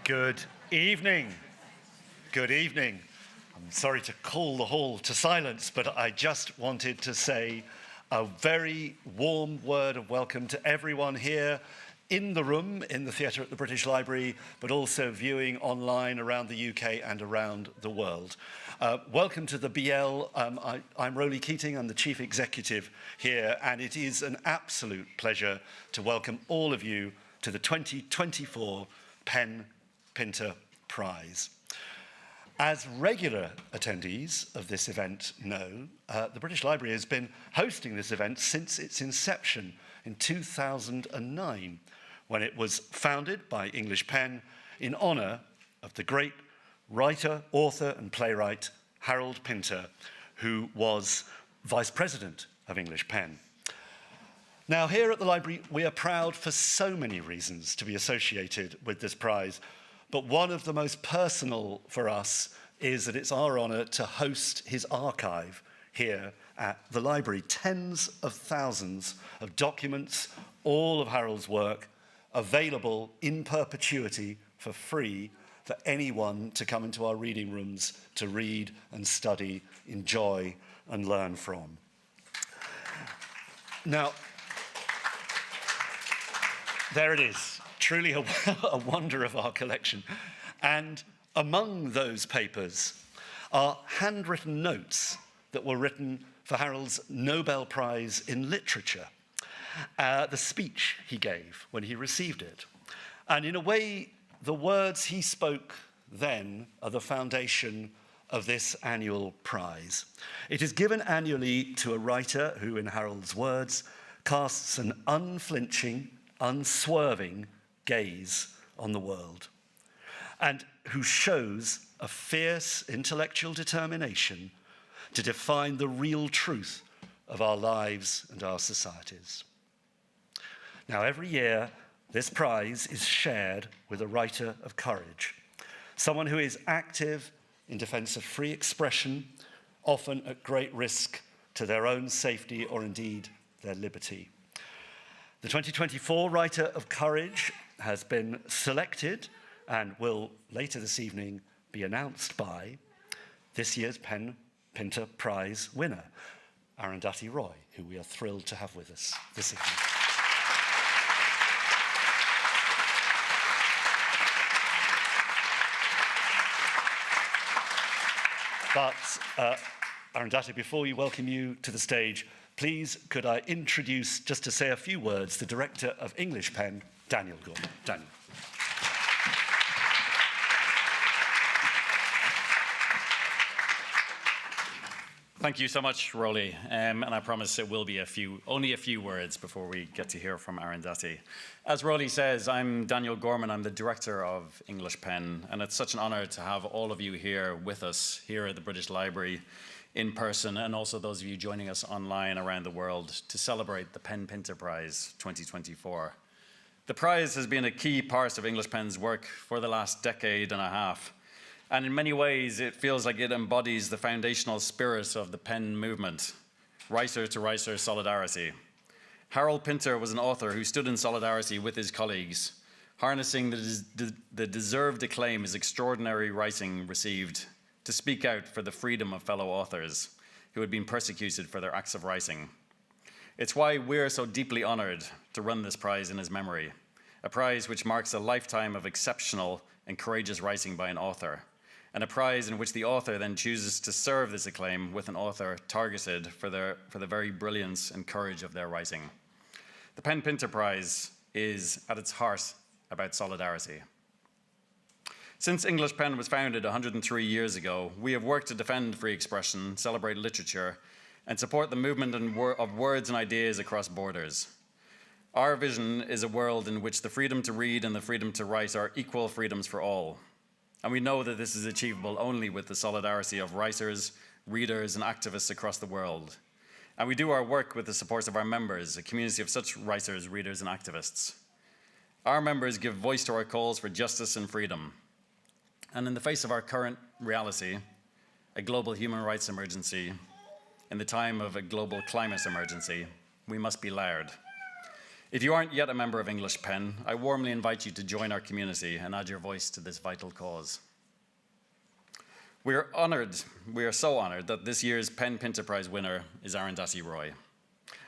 Good evening. Good evening. I'm sorry to call the hall to silence, but I just wanted to say a very warm word of welcome to everyone here in the room, in the theatre at the British Library, but also viewing online around the UK and around the world. Welcome to the BL. I'm Roly Keating, I'm the Chief Executive here, and it is an absolute pleasure to welcome all of you to the 2024 PEN Pinter Prize. As regular attendees of this event know, the British Library has been hosting this event since its inception in 2009, when it was founded by English PEN in honour of the great writer, author and playwright Harold Pinter, who was Vice President of English PEN. Now, here at the Library, we are proud for so many reasons to be associated with this prize, but one of the most personal for us is that it's our honour to host his archive here at the Library. Tens of thousands of documents, all of Harold's work, available in perpetuity for free for anyone to come into our reading rooms to read and study, enjoy and learn from. Now, there it is, truly a wonder of our collection. And among those papers are handwritten notes that were written for Harold's Nobel Prize in Literature, the speech he gave when he received it. And in a way, the words he spoke then are the foundation of this annual prize. It is given annually to a writer who, in Harold's words, casts an unflinching, unswerving gaze on the world, and who shows a fierce intellectual determination to define the real truth of our lives and our societies. Now, every year, this prize is shared with a writer of courage, someone who is active in defense of free expression, often at great risk to their own safety or indeed their liberty. The 2024 Writer of Courage has been selected and will later this evening be announced by this year's PEN Pinter Prize winner, Arundhati Roy, who we are thrilled to have with us this evening. But Arundhati, before we welcome you to the stage, please could I introduce, just to say a few words, the Director of English PEN, Daniel Gorman. Daniel. Thank you so much, Roly, and I promise it will be only a few words before we get to hear from Arundhati. As Roly says, I'm Daniel Gorman, I'm the Director of English PEN, and it's such an honour to have all of you here with us, here at the British Library, in person, and also those of you joining us online around the world to celebrate the PEN Pinter Prize 2024. The prize has been a key part of English PEN's work for the last decade and a half. And in many ways, it feels like it embodies the foundational spirit of the PEN movement, writer-to-writer solidarity. Harold Pinter was an author who stood in solidarity with his colleagues, harnessing the deserved acclaim his extraordinary writing received to speak out for the freedom of fellow authors who had been persecuted for their acts of writing. It's why we're so deeply honoured to run this prize in his memory, a prize which marks a lifetime of exceptional and courageous writing by an author, and a prize in which the author then chooses to serve this acclaim with an author targeted for the very brilliance and courage of their writing. The PEN Pinter Prize is, at its heart, about solidarity. Since English PEN was founded 103 years ago, we have worked to defend free expression, celebrate literature, and support the movement of words and ideas across borders. Our vision is a world in which the freedom to read and the freedom to write are equal freedoms for all. And we know that this is achievable only with the solidarity of writers, readers, and activists across the world. And we do our work with the support of our members, a community of such writers, readers, and activists. Our members give voice to our calls for justice and freedom. And in the face of our current reality, a global human rights emergency, in the time of a global climate emergency, we must be loud. If you aren't yet a member of English PEN, I warmly invite you to join our community and add your voice to this vital cause. We are so honored that this year's PEN Pinter Prize winner is Arundhati Roy,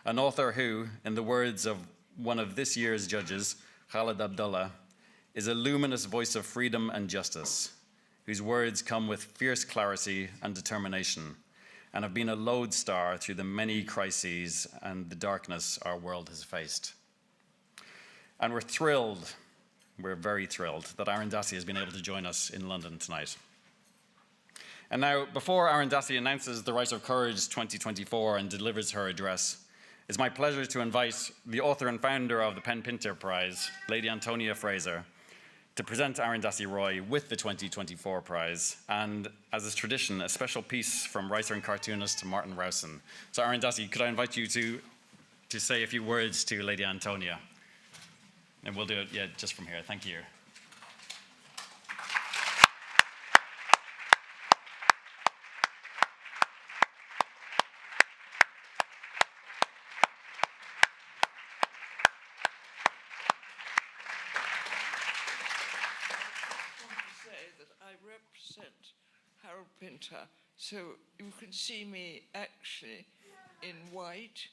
an author who, in the words of one of this year's judges, Khalid Abdalla, is a luminous voice of freedom and justice, whose words come with fierce clarity and determination, and have been a lodestar through the many crises and the darkness our world has faced. And we're very thrilled that Arundhati has been able to join us in London tonight. And now, before Arundhati announces the Right of Courage 2024 and delivers her address, it's my pleasure to invite the author and founder of the PEN Pinter Prize, Lady Antonia Fraser, to present Arundhati Roy with the 2024 prize, and, as is tradition, a special piece from writer and cartoonist Martin Rowson. So Arundhati, could I invite you to say a few words to Lady Antonia? And we'll do it, just from here. Thank you. Represent Harold Pinter, so you can see me actually in white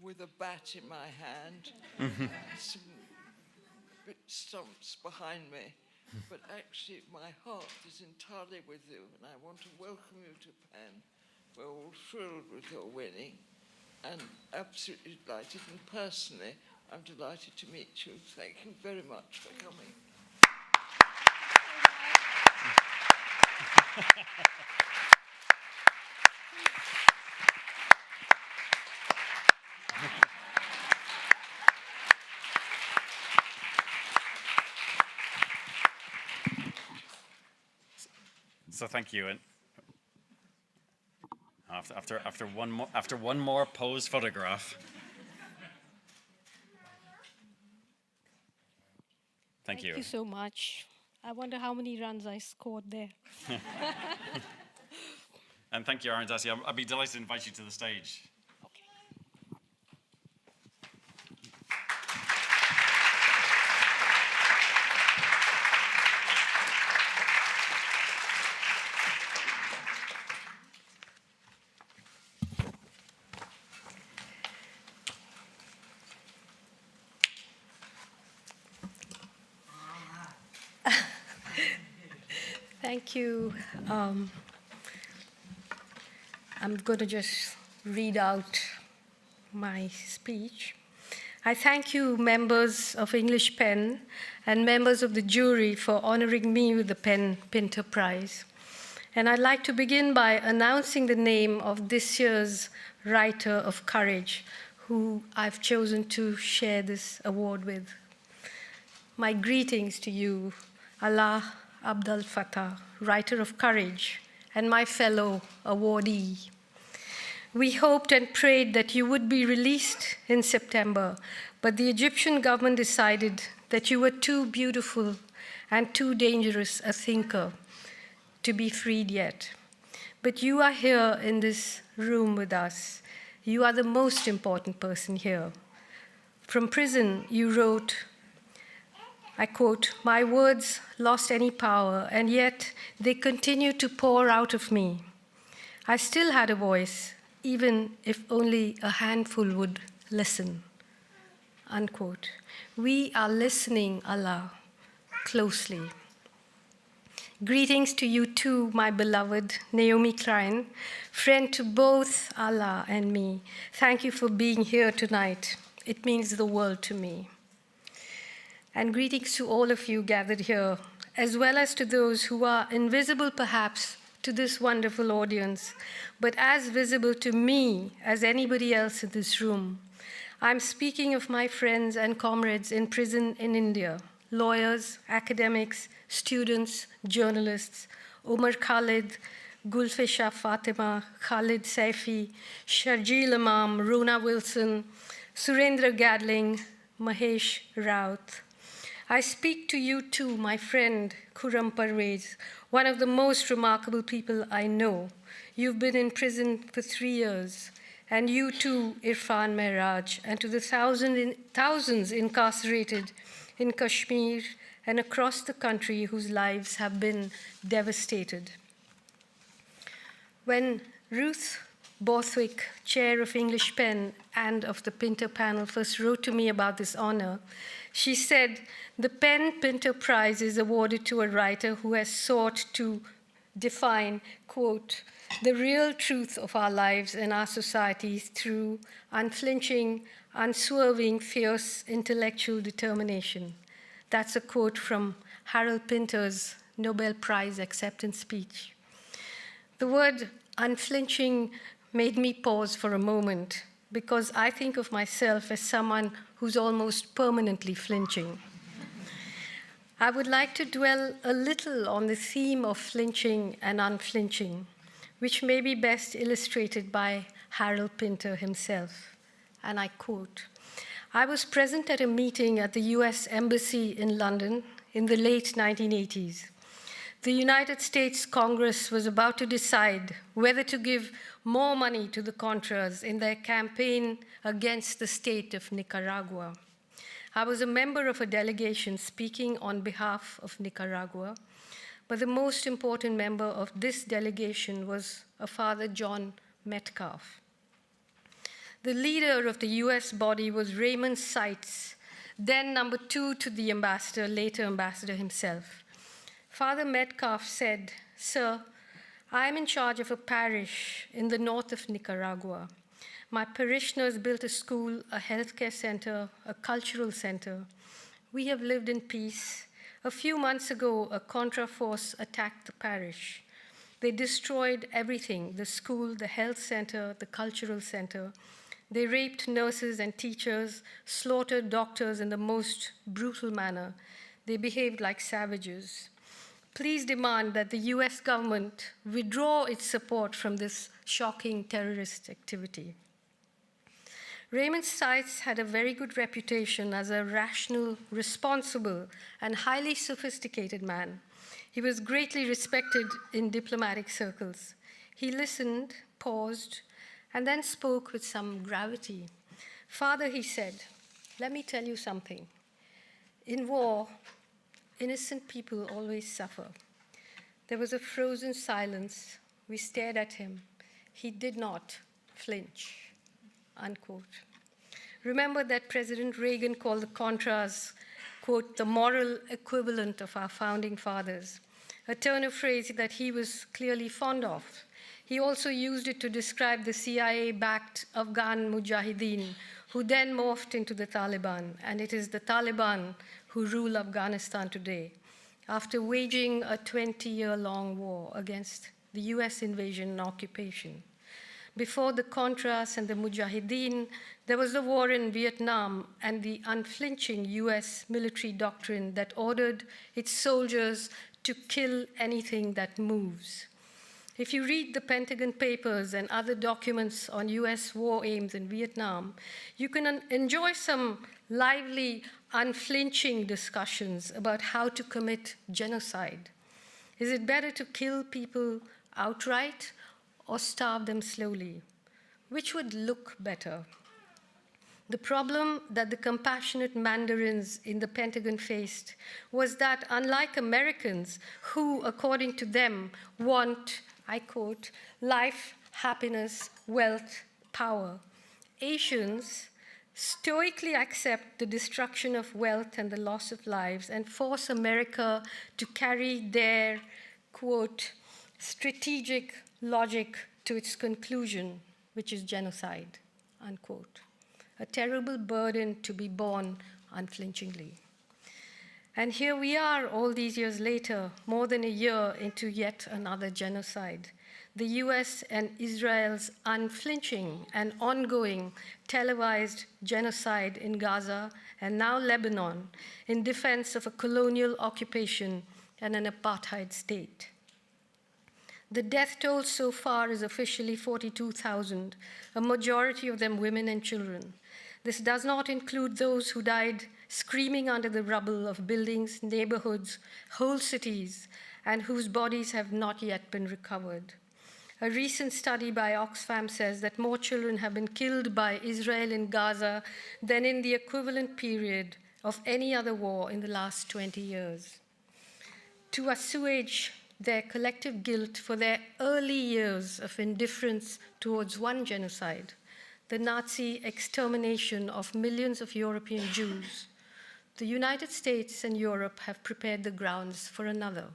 with a bat in my hand, and some bit stumps behind me, but actually my heart is entirely with you, and I want to welcome you to PEN. We're all thrilled with your winning and absolutely delighted, and personally I'm delighted to meet you. Thank you very much for coming. So thank you. And after one more pose photograph. Thank you. Thank you so much. I wonder how many runs I scored there. And thank you, Arundhati. I'd be delighted to invite you to the stage. Thank you. I'm going to just read out my speech. I thank you, members of English PEN and members of the jury, for honoring me with the PEN Pinter Prize. And I'd like to begin by announcing the name of this year's Writer of Courage, who I've chosen to share this award with. My greetings to you, Allah Abdul Fattah, Writer of Courage, and my fellow awardee. We hoped and prayed that you would be released in September, but the Egyptian government decided that you were too beautiful and too dangerous a thinker to be freed yet. But you are here in this room with us. You are the most important person here. From prison, you wrote, I quote, "My words lost any power, and yet they continue to pour out of me. I still had a voice, even if only a handful would listen." Unquote. We are listening, Allah, closely. Greetings to you too, my beloved Naomi Klein, friend to both Allah and me. Thank you for being here tonight. It means the world to me. And greetings to all of you gathered here, as well as to those who are invisible perhaps to this wonderful audience, but as visible to me as anybody else in this room. I'm speaking of my friends and comrades in prison in India, lawyers, academics, students, journalists, Omar Khalid, Gulfisha Fatima, Khalid Saifi, Sharjeel Imam, Rona Wilson, Surendra Gadling, Mahesh Raut. I speak to you too, my friend Khurram Parvez, one of the most remarkable people I know. You've been in prison for 3 years. and you too, Irfan Mehraj, and to the thousands incarcerated in Kashmir and across the country whose lives have been devastated. When Ruth Borthwick, chair of English PEN and of the Pinter panel, first wrote to me about this honor, she said, "The PEN Pinter Prize is awarded to a writer who has sought to define, quote, the real truth of our lives and our societies through unflinching, unswerving, fierce intellectual determination." That's a quote from Harold Pinter's Nobel Prize acceptance speech. The word unflinching made me pause for a moment because I think of myself as someone who's almost permanently flinching. I would like to dwell a little on the theme of flinching and unflinching, which may be best illustrated by Harold Pinter himself. And I quote, "I was present at a meeting at the US Embassy in London in the late 1980s. The United States Congress was about to decide whether to give more money to the Contras in their campaign against the state of Nicaragua. I was a member of a delegation speaking on behalf of Nicaragua, but the most important member of this delegation was a Father John Metcalf. The leader of the US body was Raymond Seitz, then number 2 to the ambassador, later ambassador himself. Father Metcalf said, "Sir, I am in charge of a parish in the north of Nicaragua. My parishioners built a school, a healthcare center, a cultural center. We have lived in peace. A few months ago, a Contra force attacked the parish. They destroyed everything, the school, the health center, the cultural center. They raped nurses and teachers, slaughtered doctors in the most brutal manner. They behaved like savages. Please demand that the US government withdraw its support from this shocking terrorist activity." Raymond Seitz had a very good reputation as a rational, responsible, and highly sophisticated man. He was greatly respected in diplomatic circles. He listened, paused, and then spoke with some gravity. "Father," he said, "let me tell you something. In war, innocent people always suffer." There was a frozen silence. We stared at him. He did not flinch, unquote. Remember that President Reagan called the Contras, quote, the moral equivalent of our founding fathers, a turn of phrase that he was clearly fond of. He also used it to describe the CIA-backed Afghan Mujahideen, who then morphed into the Taliban, and it is the Taliban who rule Afghanistan today, after waging a 20-year-long war against the US invasion and occupation. Before the Contras and the Mujahideen, there was the war in Vietnam and the unflinching US military doctrine that ordered its soldiers to kill anything that moves. If you read the Pentagon Papers and other documents on US war aims in Vietnam, you can enjoy some lively, unflinching discussions about how to commit genocide. Is it better to kill people outright or starve them slowly? Which would look better? The problem that the compassionate mandarins in the Pentagon faced was that, unlike Americans, who, according to them, want, I quote, life, happiness, wealth, power, Asians stoically accept the destruction of wealth and the loss of lives and force America to carry their, quote, strategic logic to its conclusion, which is genocide, unquote. A terrible burden to be borne unflinchingly. And here we are all these years later, more than a year into yet another genocide. The US and Israel's unflinching and ongoing televised genocide in Gaza and now Lebanon in defense of a colonial occupation and an apartheid state. The death toll so far is officially 42,000, a majority of them women and children. This does not include those who died screaming under the rubble of buildings, neighborhoods, whole cities, and whose bodies have not yet been recovered. A recent study by Oxfam says that more children have been killed by Israel in Gaza than in the equivalent period of any other war in the last 20 years. To assuage their collective guilt for their early years of indifference towards one genocide, the Nazi extermination of millions of European Jews, the United States and Europe have prepared the grounds for another.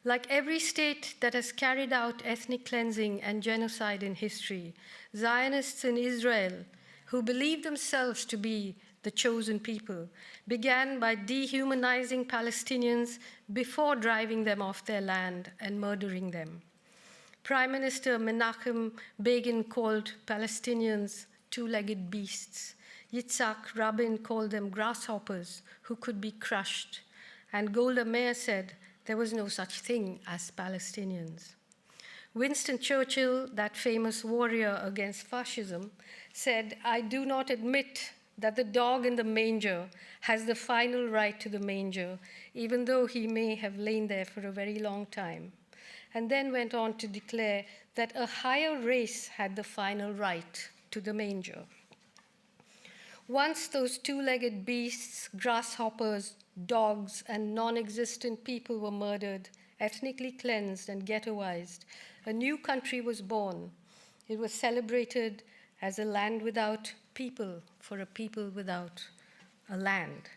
Like every state that has carried out ethnic cleansing and genocide in history, Zionists in Israel, who believe themselves to be the chosen people, began by dehumanizing Palestinians before driving them off their land and murdering them. Prime Minister Menachem Begin called Palestinians two-legged beasts. Yitzhak Rabin called them grasshoppers who could be crushed. And Golda Meir said there was no such thing as Palestinians. Winston Churchill, that famous warrior against fascism, said, "I do not admit that the dog in the manger has the final right to the manger, even though he may have lain there for a very long time," and then went on to declare that a higher race had the final right to the manger. Once those two-legged beasts, grasshoppers, dogs, and non-existent people were murdered, ethnically cleansed, and ghettoized, a new country was born. It was celebrated as a land without people for a people without a land.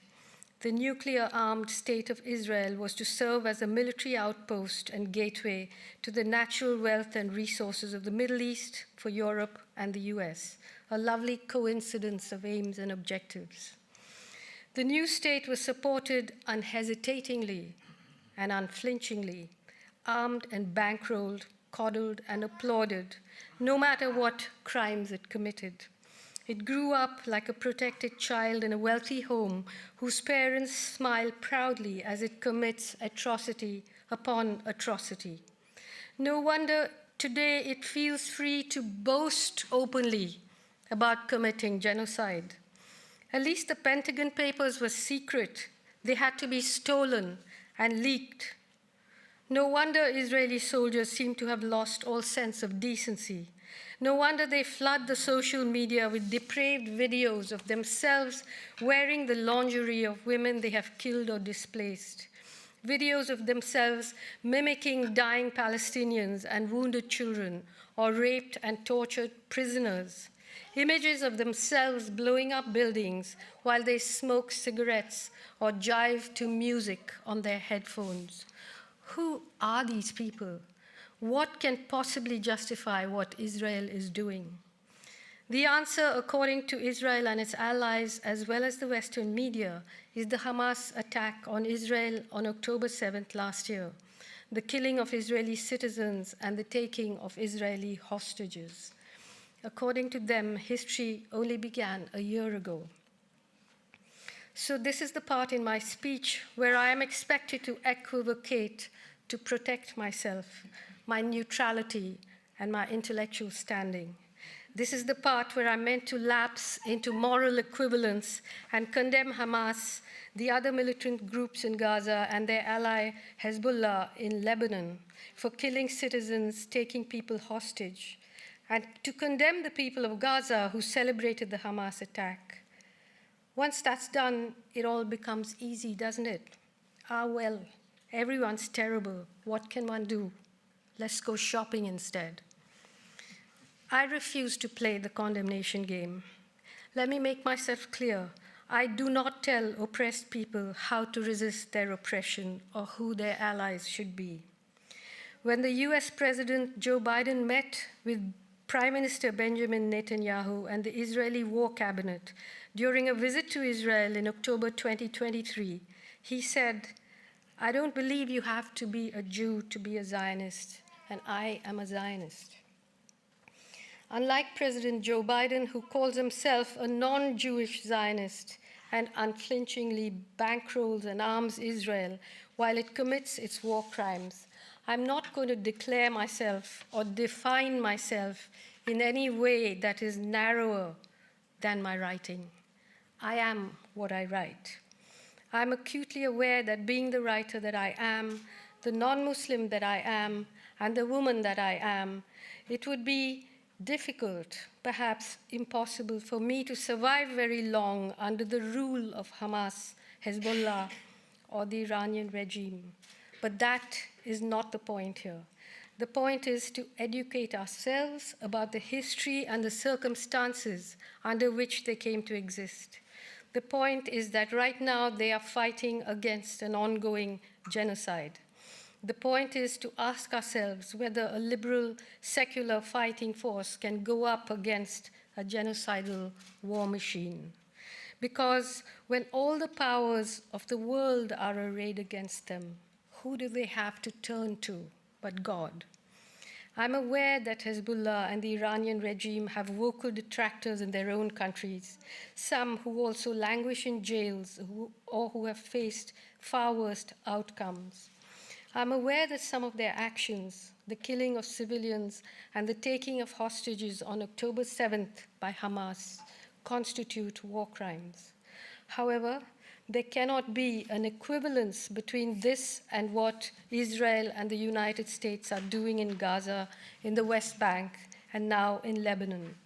The nuclear-armed state of Israel was to serve as a military outpost and gateway to the natural wealth and resources of the Middle East for Europe and the US, a lovely coincidence of aims and objectives. The new state was supported unhesitatingly and unflinchingly, armed and bankrolled, coddled and applauded, no matter what crimes it committed. It grew up like a protected child in a wealthy home whose parents smile proudly as it commits atrocity upon atrocity. No wonder today it feels free to boast openly about committing genocide. At least the Pentagon Papers were secret. They had to be stolen and leaked. No wonder Israeli soldiers seem to have lost all sense of decency. No wonder they flood the social media with depraved videos of themselves wearing the lingerie of women they have killed or displaced. Videos of themselves mimicking dying Palestinians and wounded children or raped and tortured prisoners. Images of themselves blowing up buildings while they smoke cigarettes or jive to music on their headphones. Who are these people? What can possibly justify what Israel is doing? The answer, according to Israel and its allies, as well as the Western media, is the Hamas attack on Israel on October 7th last year, the killing of Israeli citizens and the taking of Israeli hostages. According to them, history only began a year ago. So this is the part in my speech where I am expected to equivocate to protect myself, my neutrality, and my intellectual standing. This is the part where I'm meant to lapse into moral equivalence and condemn Hamas, the other militant groups in Gaza, and their ally Hezbollah in Lebanon for killing citizens, taking people hostage, and to condemn the people of Gaza who celebrated the Hamas attack. Once that's done, it all becomes easy, doesn't it? Ah, well, everyone's terrible. What can one do? Let's go shopping instead. I refuse to play the condemnation game. Let me make myself clear. I do not tell oppressed people how to resist their oppression or who their allies should be. When the US President Joe Biden met with Prime Minister Benjamin Netanyahu and the Israeli War Cabinet during a visit to Israel in October 2023, he said, "I don't believe you have to be a Jew to be a Zionist, and I am a Zionist." Unlike President Joe Biden, who calls himself a non-Jewish Zionist and unflinchingly bankrolls and arms Israel while it commits its war crimes, I'm not going to declare myself or define myself in any way that is narrower than my writing. I am what I write. I'm acutely aware that being the writer that I am, the non-Muslim that I am, and the woman that I am, it would be difficult, perhaps impossible, for me to survive very long under the rule of Hamas, Hezbollah, or the Iranian regime. But that is not the point here. The point is to educate ourselves about the history and the circumstances under which they came to exist. The point is that right now they are fighting against an ongoing genocide. The point is to ask ourselves whether a liberal, secular fighting force can go up against a genocidal war machine. Because when all the powers of the world are arrayed against them, who do they have to turn to but God? I'm aware that Hezbollah and the Iranian regime have vocal detractors in their own countries, some who also languish in jails or who have faced far worse outcomes. I'm aware that some of their actions, the killing of civilians and the taking of hostages on October 7th by Hamas, constitute war crimes. However, there cannot be an equivalence between this and what Israel and the United States are doing in Gaza, in the West Bank, and now in Lebanon.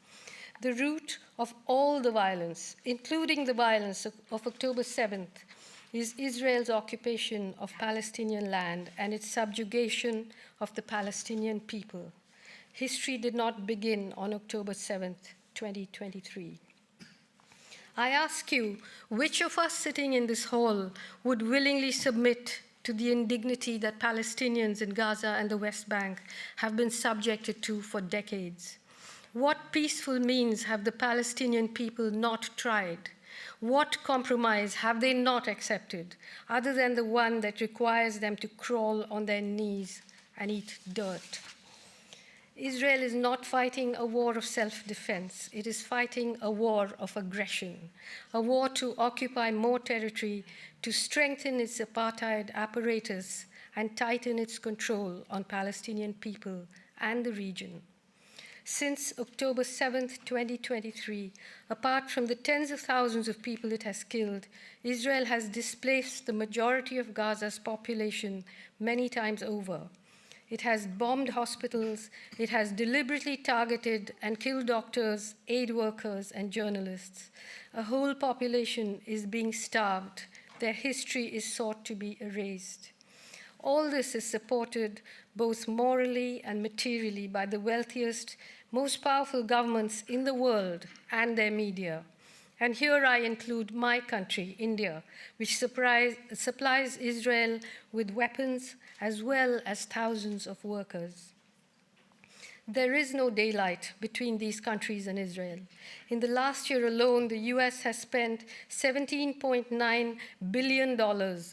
The root of all the violence, including the violence of October 7th, is Israel's occupation of Palestinian land and its subjugation of the Palestinian people. History did not begin on October 7th, 2023. I ask you, which of us sitting in this hall would willingly submit to the indignity that Palestinians in Gaza and the West Bank have been subjected to for decades? What peaceful means have the Palestinian people not tried? What compromise have they not accepted, other than the one that requires them to crawl on their knees and eat dirt? Israel is not fighting a war of self-defense. It is fighting a war of aggression, a war to occupy more territory, to strengthen its apartheid apparatus, and tighten its control on Palestinian people and the region. Since October 7th, 2023, apart from the tens of thousands of people it has killed, Israel has displaced the majority of Gaza's population many times over. It has bombed hospitals, it has deliberately targeted and killed doctors, aid workers, and journalists. A whole population is being starved. Their history is sought to be erased. All this is supported both morally and materially by the wealthiest, most powerful governments in the world and their media. And here I include my country, India, which supplies Israel with weapons as well as thousands of workers. There is no daylight between these countries and Israel. In the last year alone, the US has spent $17.9 billion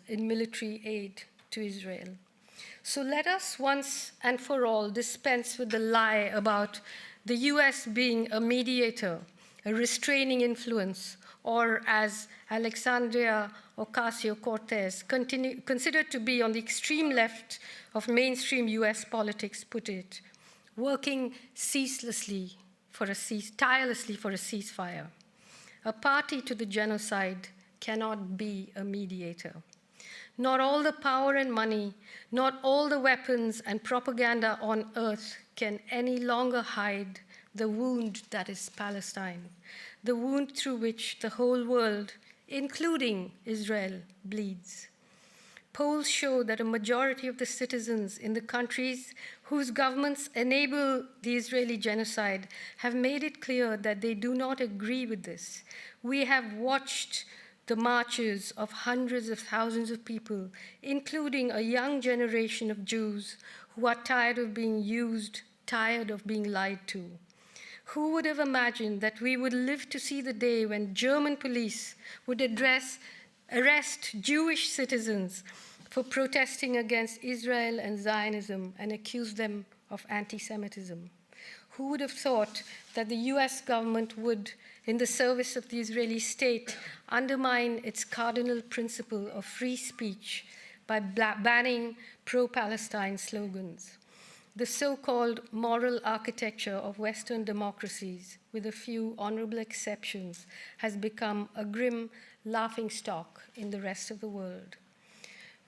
in military aid to Israel. So let us once and for all dispense with the lie about the US being a mediator, a restraining influence, or as Alexandria Ocasio-Cortez, considered to be on the extreme left of mainstream US politics, put it, working tirelessly for a ceasefire. A party to the genocide cannot be a mediator. Not all the power and money, not all the weapons and propaganda on earth can any longer hide the wound that is Palestine, the wound through which the whole world, including Israel, bleeds. Polls show that a majority of the citizens in the countries whose governments enable the Israeli genocide have made it clear that they do not agree with this. We have watched the marches of hundreds of thousands of people, including a young generation of Jews who are tired of being used, tired of being lied to. Who would have imagined that we would live to see the day when German police would arrest Jewish citizens for protesting against Israel and Zionism and accuse them of anti-Semitism? Who would have thought that the US government would, in the service of the Israeli state, undermine its cardinal principle of free speech by banning pro-Palestine slogans? The so-called moral architecture of Western democracies, with a few honorable exceptions, has become a grim laughingstock in the rest of the world.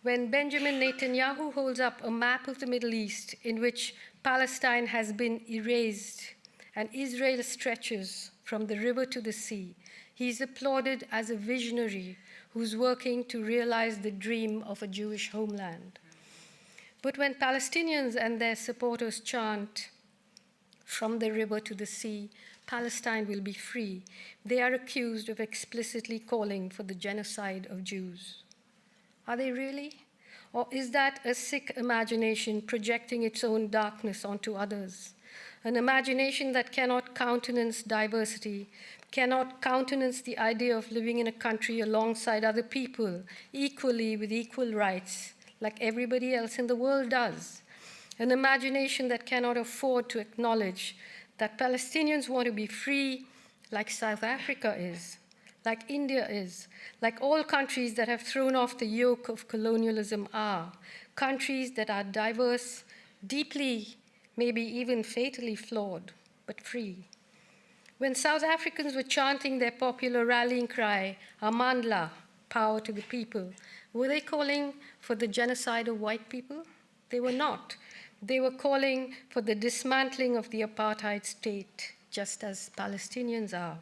when Benjamin Netanyahu holds up a map of the Middle East in which Palestine has been erased and Israel stretches from the river to the sea, he is applauded as a visionary who's working to realize the dream of a Jewish homeland. But when Palestinians and their supporters chant, "From the river to the sea, Palestine will be free," they are accused of explicitly calling for the genocide of Jews. Are they really? Or is that a sick imagination projecting its own darkness onto others? An imagination that cannot countenance diversity, cannot countenance the idea of living in a country alongside other people, equally with equal rights, like everybody else in the world does. An imagination that cannot afford to acknowledge that Palestinians want to be free, like South Africa is, like India is, like all countries that have thrown off the yoke of colonialism are, countries that are diverse, deeply, maybe even fatally flawed, but free. When South Africans were chanting their popular rallying cry, "Amandla, power to the people," were they calling for the genocide of white people? They were not. They were calling for the dismantling of the apartheid state, just as Palestinians are.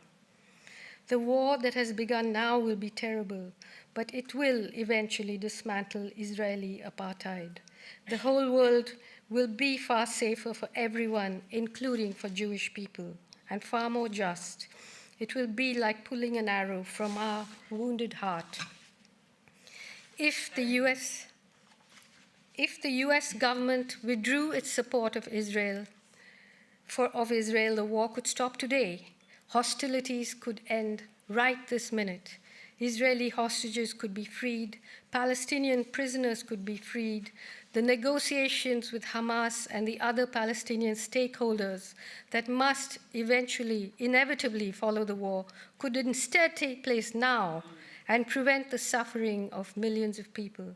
The war that has begun now will be terrible, but it will eventually dismantle Israeli apartheid. The whole world will be far safer for everyone, including for Jewish people, and far more just. It will be like pulling an arrow from our wounded heart. If the US government withdrew its support of Israel, the war could stop today. Hostilities could end right this minute. Israeli hostages could be freed. Palestinian prisoners could be freed. The negotiations with Hamas and the other Palestinian stakeholders that must inevitably follow the war could instead take place now and prevent the suffering of millions of people.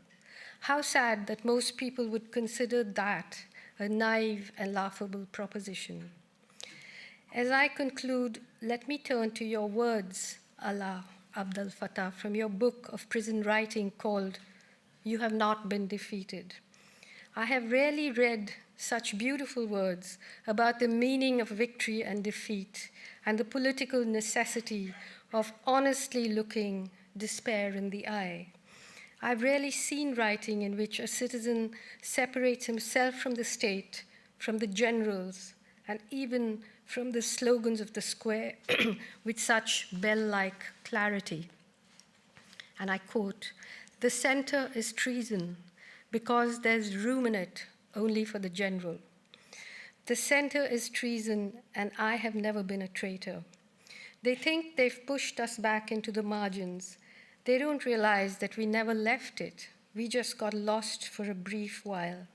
How sad that most people would consider that a naive and laughable proposition. As I conclude, let me turn to your words, Allah Abdel Fattah, from your book of prison writing called "You Have Not Been Defeated." I have rarely read such beautiful words about the meaning of victory and defeat and the political necessity of honestly looking despair in the eye. I've rarely seen writing in which a citizen separates himself from the state, from the generals, and even from the slogans of the square with such bell-like clarity. And I quote, "The center is treason because there's room in it only for the general. The center is treason, and I have never been a traitor. They think they've pushed us back into the margins. They don't realize that we never left it. We just got lost for a brief while.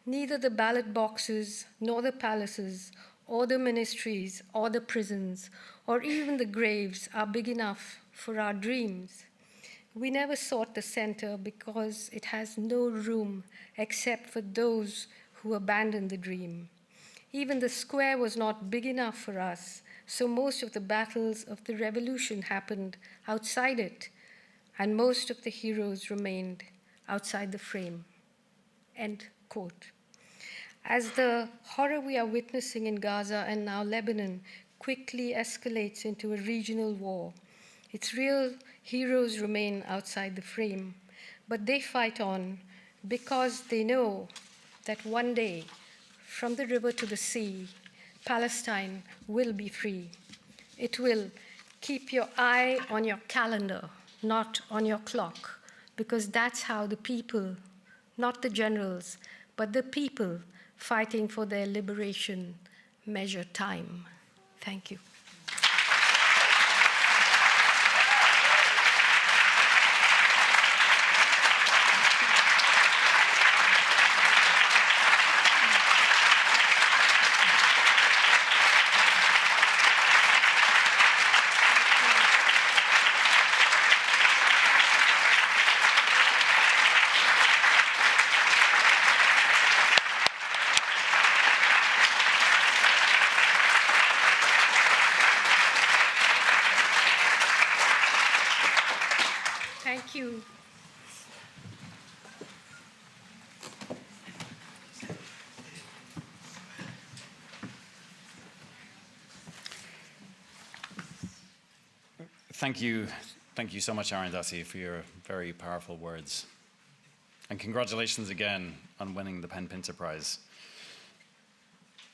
Neither the ballot boxes, nor the palaces, or the ministries, or the prisons, or even the graves are big enough for our dreams. We never sought the center because it has no room except for those who abandoned the dream. Even the square was not big enough for us, so most of the battles of the revolution happened outside it, and most of the heroes remained outside the frame." End quote. As the horror we are witnessing in Gaza and now Lebanon quickly escalates into a regional war, its real heroes remain outside the frame, but they fight on because they know that one day, from the river to the sea, Palestine will be free. It will. Keep your eye on your calendar, not on your clock, because that's how the people, not the generals, but the people fighting for their liberation measure time. Thank you. Thank you so much, Arundhati, for your very powerful words. And congratulations again on winning the PEN Pinter Prize.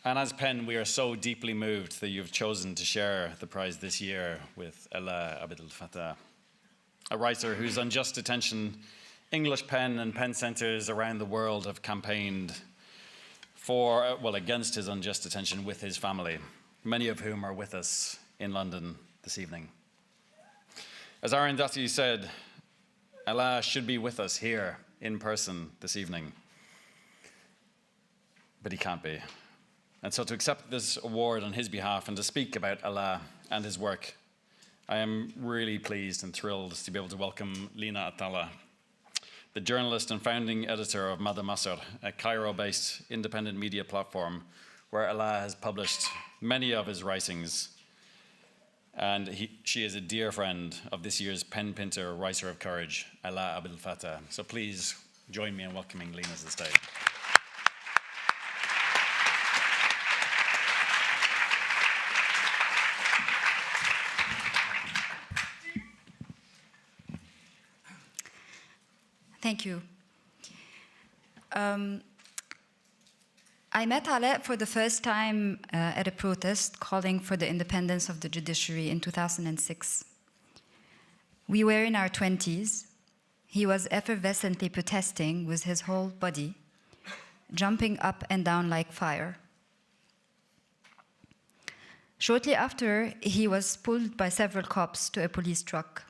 And as PEN, we are so deeply moved that you've chosen to share the prize this year with Ella Abdallasaid, a writer whose unjust detention English PEN and PEN centres around the world have campaigned for, well, against his unjust detention with his family, many of whom are with us in London this evening. As Arundhati said, Allah should be with us here in person this evening, but he can't be. And so to accept this award on his behalf and to speak about Allah and his work, I am really pleased and thrilled to be able to welcome Lina Attallah, the journalist and founding editor of Mada Masr, a Cairo-based independent media platform where Allah has published many of his writings. And she is a dear friend of this year's PEN Pinter Writer of Courage, Ella Abdallasaid. So please join me in welcoming Lina to the stage. Thank you. I met Alaa for the first time at a protest calling for the independence of the judiciary in 2006. We were in our 20s. He was effervescently protesting with his whole body, jumping up and down like fire. Shortly after, he was pulled by several cops to a police truck.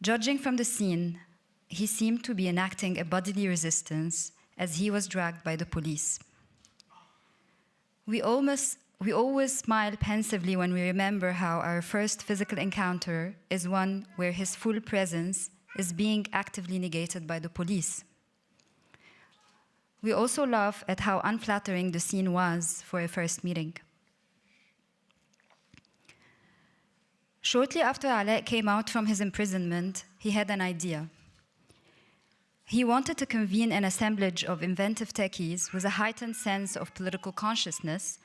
Judging from the scene, he seemed to be enacting a bodily resistance as he was dragged by the police. We always smile pensively when we remember how our first physical encounter is one where his full presence is being actively negated by the police. We also laugh at how unflattering the scene was for a first meeting. Shortly after Alaa came out from his imprisonment, he had an idea. He wanted to convene an assemblage of inventive techies with a heightened sense of political consciousness.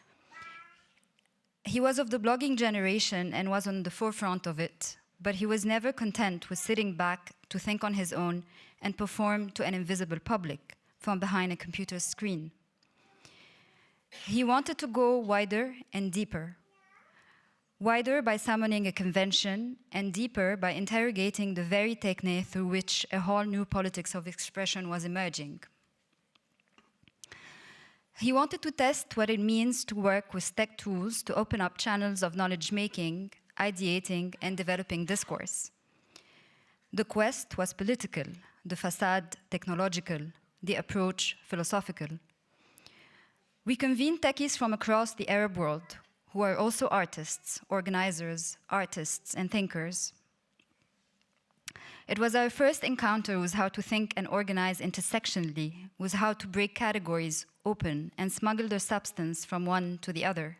He was of the blogging generation and was on the forefront of it, but he was never content with sitting back to think on his own and perform to an invisible public from behind a computer screen. He wanted to go wider and deeper. Wider by summoning a convention, and deeper by interrogating the very technique through which a whole new politics of expression was emerging. He wanted to test what it means to work with tech tools to open up channels of knowledge-making, ideating, and developing discourse. The quest was political, the facade technological, the approach philosophical. We convened techies from across the Arab world, who are also artists, organizers, artists, and thinkers. It was our first encounter with how to think and organize intersectionally, with how to break categories open and smuggle their substance from one to the other.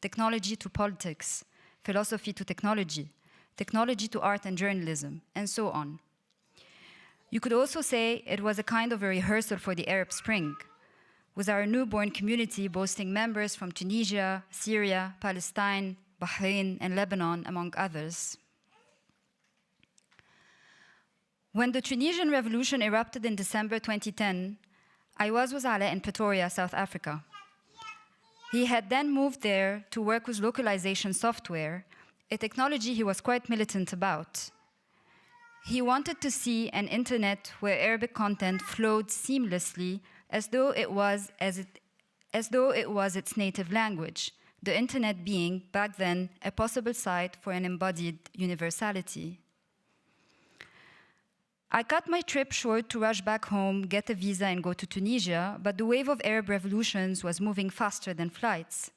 Technology to politics, philosophy to technology, technology to art and journalism, and so on. You could also say it was a kind of a rehearsal for the Arab Spring, with our newborn community boasting members from Tunisia, Syria, Palestine, Bahrain, and Lebanon, among others. When the Tunisian revolution erupted in December 2010, I was with Alaa in Pretoria, South Africa. He had then moved there to work with localization software, a technology he was quite militant about. He wanted to see an internet where Arabic content flowed seamlessly as though it was its native language, the internet being, back then, a possible site for an embodied universality. I cut my trip short to rush back home, get a visa, and go to Tunisia, but the wave of Arab revolutions was moving faster than flights,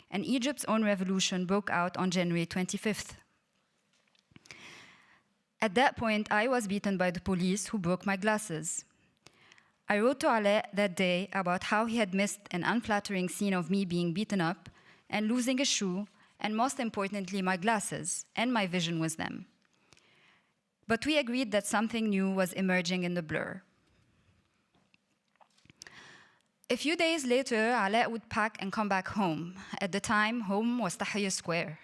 and Egypt's own revolution broke out on January 25th. At that point, I was beaten by the police, who broke my glasses. I wrote to Alaa that day about how he had missed an unflattering scene of me being beaten up and losing a shoe, and most importantly, my glasses, and my vision with them. But we agreed that something new was emerging in the blur. A few days later, Alaa would pack and come back home. At the time, home was Tahrir Square.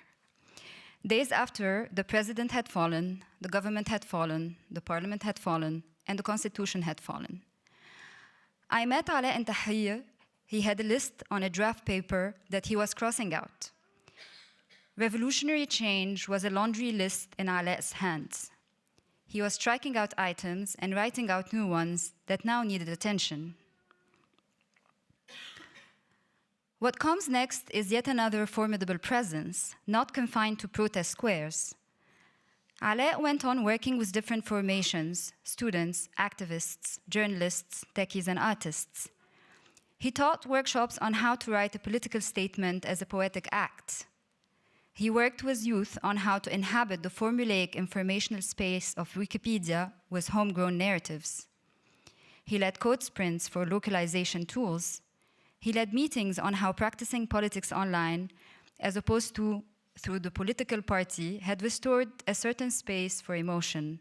Days after, the president had fallen, the government had fallen, the parliament had fallen, and the constitution had fallen. I met Alaa in Tahrir. He had a list on a draft paper that he was crossing out. Revolutionary change was a laundry list in Alaa's hands. He was striking out items and writing out new ones that now needed attention. What comes next is yet another formidable presence, not confined to protest squares. Alaa went on working with different formations, students, activists, journalists, techies, and artists. He taught workshops on how to write a political statement as a poetic act. He worked with youth on how to inhabit the formulaic informational space of Wikipedia with homegrown narratives. He led code sprints for localization tools. He led meetings on how practicing politics online, as opposed to through the political party, had restored a certain space for emotion.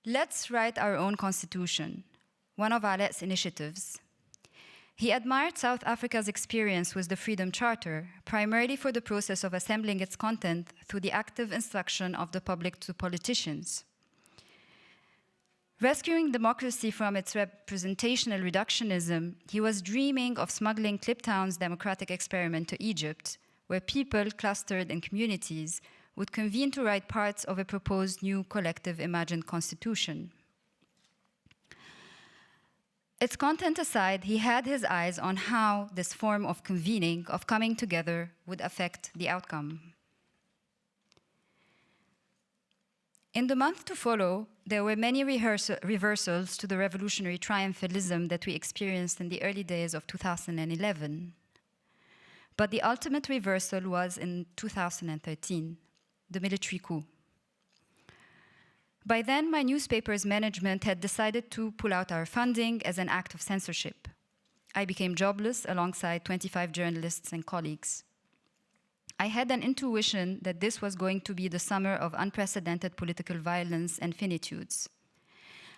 Let's write our own constitution, one of Alaa's initiatives. He admired South Africa's experience with the Freedom Charter, primarily for the process of assembling its content through the active instruction of the public to politicians. Rescuing democracy from its representational reductionism, he was dreaming of smuggling Kliptown's democratic experiment to Egypt, where people clustered in communities would convene to write parts of a proposed new collective imagined constitution. Its content aside, he had his eyes on how this form of convening, of coming together, would affect the outcome. In the month to follow, there were many reversals to the revolutionary triumphalism that we experienced in the early days of 2011. But the ultimate reversal was in 2013, the military coup. By then, my newspaper's management had decided to pull out our funding as an act of censorship. I became jobless alongside 25 journalists and colleagues. I had an intuition that this was going to be the summer of unprecedented political violence and finitudes.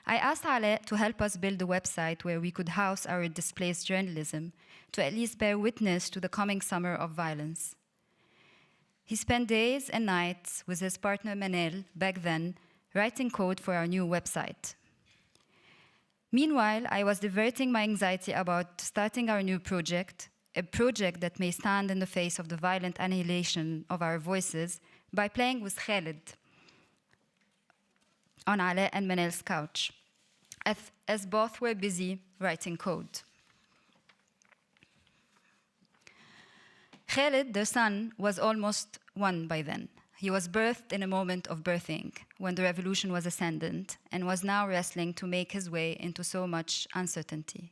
I asked Alaa to help us build a website where we could house our displaced journalism, to at least bear witness to the coming summer of violence. He spent days and nights with his partner Manel, back then, writing code for our new website. Meanwhile, I was diverting my anxiety about starting our new project, a project that may stand in the face of the violent annihilation of our voices, by playing with Khalid on Alaa and Manel's couch, as both were busy writing code. Khalid, their son, was almost one by then. He was birthed in a moment of birthing, when the revolution was ascendant, and was now wrestling to make his way into so much uncertainty.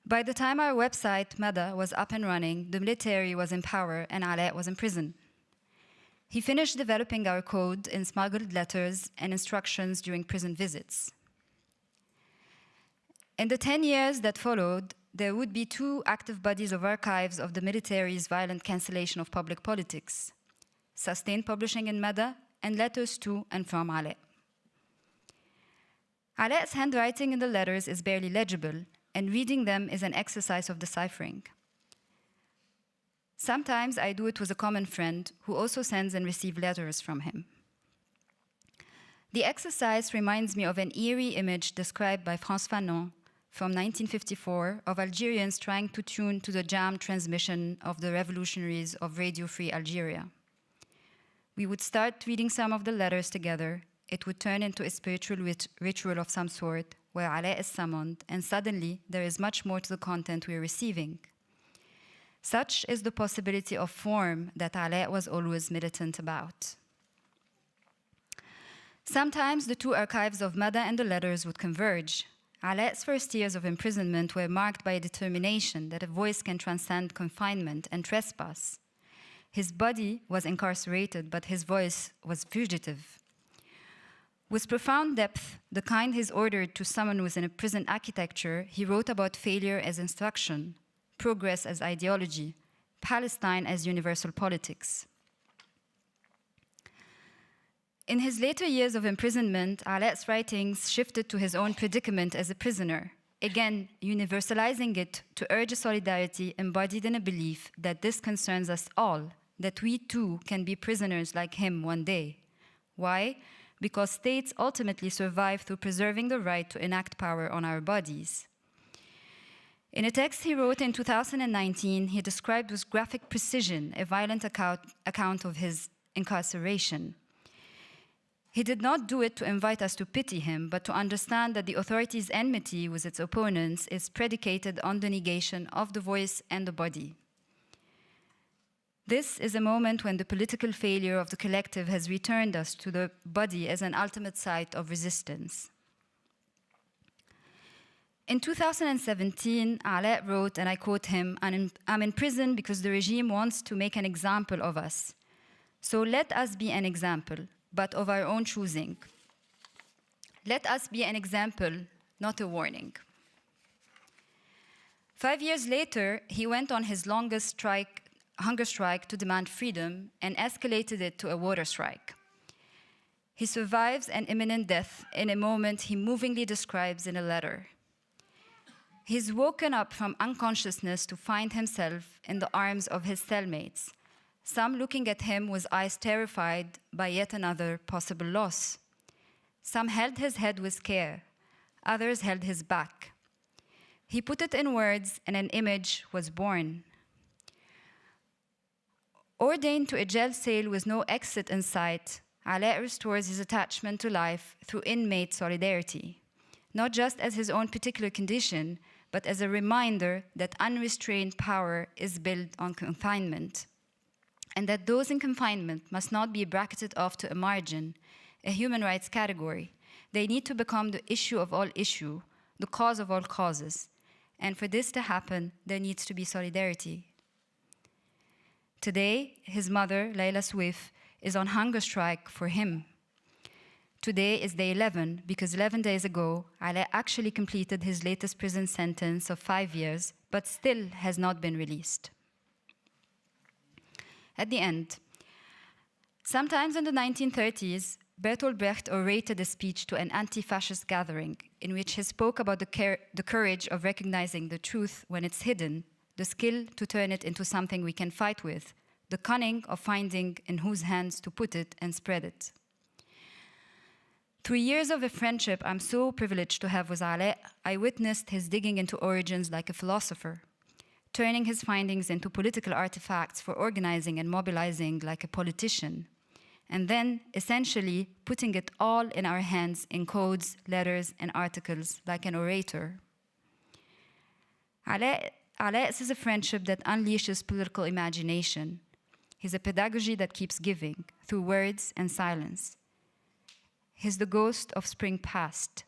By the time our website, Mada, was up and running, the military was in power and Alaa was in prison. He finished developing our code in smuggled letters and instructions during prison visits. In the 10 years that followed, there would be 2 active bodies of archives of the military's violent cancellation of public politics: sustained publishing in Mada and letters to and from Alaa. Alaa's handwriting in the letters is barely legible, and reading them is an exercise of deciphering. Sometimes I do it with a common friend who also sends and receives letters from him. The exercise reminds me of an eerie image described by Frantz Fanon from 1954 of Algerians trying to tune to the jammed transmission of the revolutionaries of Radio Free Algeria. We would start reading some of the letters together. It would turn into a spiritual ritual of some sort, where Alaa is summoned, and suddenly there is much more to the content we are receiving. Such is the possibility of form that Alaa was always militant about. Sometimes the 2 archives of Mada and the letters would converge. Alaa's first years of imprisonment were marked by a determination that a voice can transcend confinement and trespass. His body was incarcerated, but his voice was fugitive. With profound depth, the kind he's ordered to summon within a prison architecture, he wrote about failure as instruction, progress as ideology, Palestine as universal politics. In his later years of imprisonment, Alaa's writings shifted to his own predicament as a prisoner, again universalizing it to urge a solidarity embodied in a belief that this concerns us all, that we too can be prisoners like him one day. Why? Because states ultimately survive through preserving the right to enact power on our bodies. In a text he wrote in 2019, he described with graphic precision a violent account of his incarceration. He did not do it to invite us to pity him, but to understand that the authorities' enmity with its opponents is predicated on the negation of the voice and the body. This is a moment when the political failure of the collective has returned us to the body as an ultimate site of resistance. In 2017, Ala wrote, and I quote him, "I'm in prison because the regime wants to make an example of us. So let us be an example, but of our own choosing. Let us be an example, not a warning." 5 years later, he went on his longest hunger strike to demand freedom and escalated it to a water strike. He survives an imminent death in a moment he movingly describes in a letter. He's woken up from unconsciousness to find himself in the arms of his cellmates, some looking at him with eyes terrified by yet another possible loss. Some held his head with care, others held his back. He put it in words and an image was born. Ordained to a jail cell with no exit in sight, Ala restores his attachment to life through inmate solidarity, not just as his own particular condition, but as a reminder that unrestrained power is built on confinement, and that those in confinement must not be bracketed off to a margin, a human rights category. They need to become the issue of all issues, the cause of all causes. And for this to happen, there needs to be solidarity. Today, his mother, Layla Swift, is on hunger strike for him. Today is day 11, because 11 days ago, Ala actually completed his latest prison sentence of 5 years, but still has not been released. At the end, sometimes in the 1930s, Bertolt Brecht orated a speech to an anti-fascist gathering in which he spoke about the courage of recognizing the truth when it's hidden, the skill to turn it into something we can fight with, the cunning of finding in whose hands to put it and spread it. Through years of a friendship I'm so privileged to have with Ala, I witnessed his digging into origins like a philosopher, turning his findings into political artifacts for organizing and mobilizing like a politician, and then essentially putting it all in our hands in codes, letters, and articles like an orator. Ala is a friendship that unleashes political imagination. He's a pedagogy that keeps giving through words and silence. He's the ghost of spring past.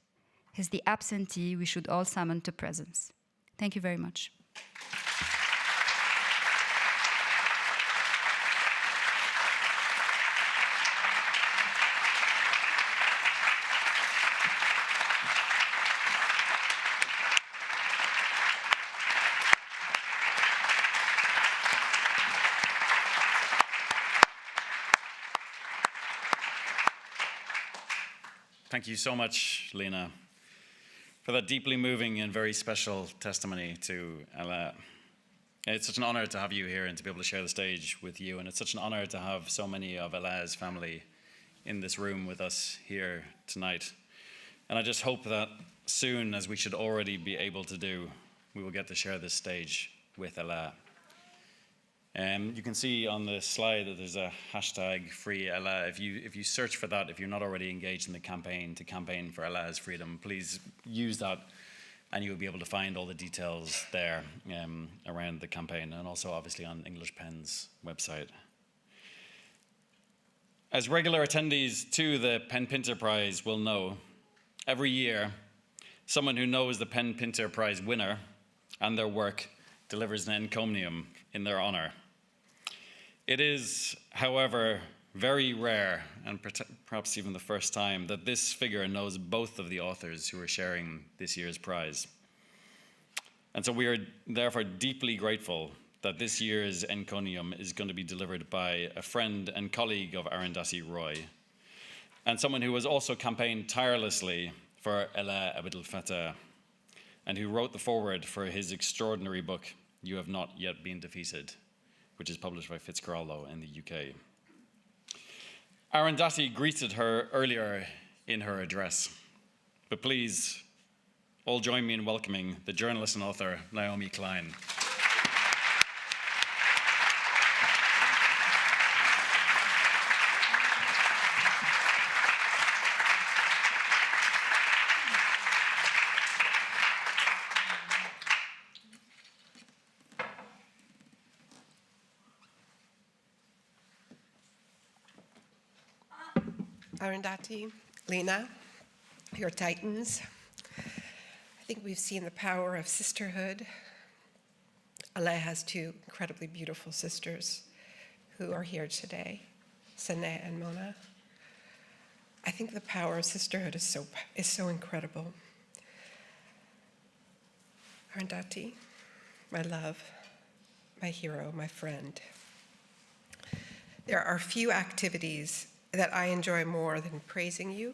He's the absentee we should all summon to presence. Thank you very much. Thank you so much, Lena, for that deeply moving and very special testimony to Ala. It's such an honor to have you here and to be able to share the stage with you, and it's such an honor to have so many of Ala's family in this room with us here tonight. And I just hope that soon, as we should already be able to do, we will get to share this stage with Ala. You can see on the slide that there's a hashtag Free Ala. If you search for that, if you're not already engaged in the campaign to campaign for Ala's freedom, please use that and you'll be able to find all the details there around the campaign, and also obviously on English PEN's website. As regular attendees to the PEN Pinter Prize will know, every year someone who knows the PEN Pinter Prize winner and their work delivers an encomium in their honor. It is, however, very rare, and perhaps even the first time, that this figure knows both of the authors who are sharing this year's prize. And so we are therefore deeply grateful that this year's encomium is going to be delivered by a friend and colleague of Arundhati Roy, and someone who has also campaigned tirelessly for Ala Abdel Fattah, and who wrote the foreword for his extraordinary book, You Have Not Yet Been Defeated, which is published by Fitzcarraldo in the UK. Arundhati greeted her earlier in her address, but please, all join me in welcoming the journalist and author, Naomi Klein. Arundhati, Lena, your titans. I think we've seen the power of sisterhood. Allah has two incredibly beautiful sisters who are here today, Saneh and Mona. I think the power of sisterhood is so incredible. Arundhati, my love, my hero, my friend. There are few activities that I enjoy more than praising you.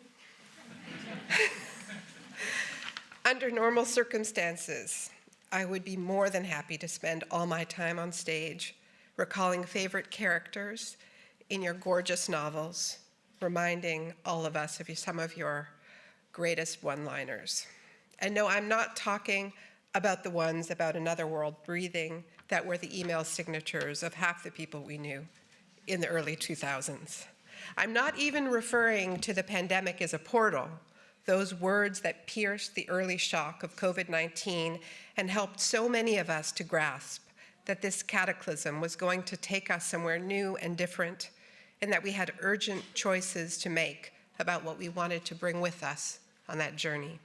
Under normal circumstances, I would be more than happy to spend all my time on stage recalling favorite characters in your gorgeous novels, reminding all of us of some of your greatest one-liners. And no, I'm not talking about the ones about another world breathing that were the email signatures of half the people we knew in the early 2000s. I'm not even referring to the pandemic as a portal, those words that pierced the early shock of COVID-19 and helped so many of us to grasp that this cataclysm was going to take us somewhere new and different, and that we had urgent choices to make about what we wanted to bring with us on that journey.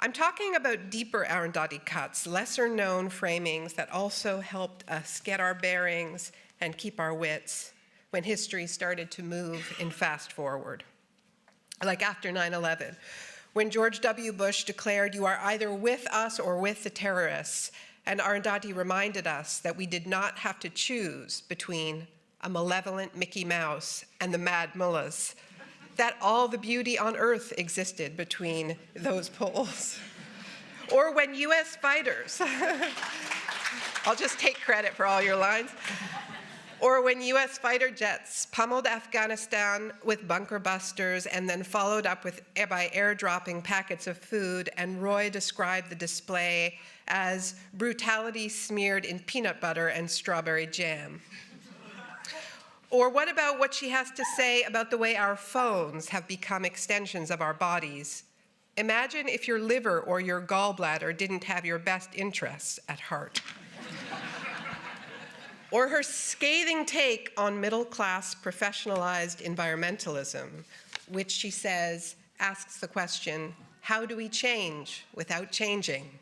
I'm talking about deeper Arundhati cuts, lesser known framings that also helped us get our bearings and keep our wits when history started to move in fast forward. Like after 9/11, when George W. Bush declared, "You are either with us or with the terrorists," and Arundhati reminded us that we did not have to choose between a malevolent Mickey Mouse and the mad mullahs, that all the beauty on earth existed between those poles. Or when US fighters, I'll just take credit for all your lines, or when US fighter jets pummeled Afghanistan with bunker busters and then followed up by airdropping packets of food, and Roy described the display as brutality smeared in peanut butter and strawberry jam. Or what about what she has to say about the way our phones have become extensions of our bodies? Imagine if your liver or your gallbladder didn't have your best interests at heart. Or her scathing take on middle-class professionalized environmentalism, which she says asks the question, how do we change without changing?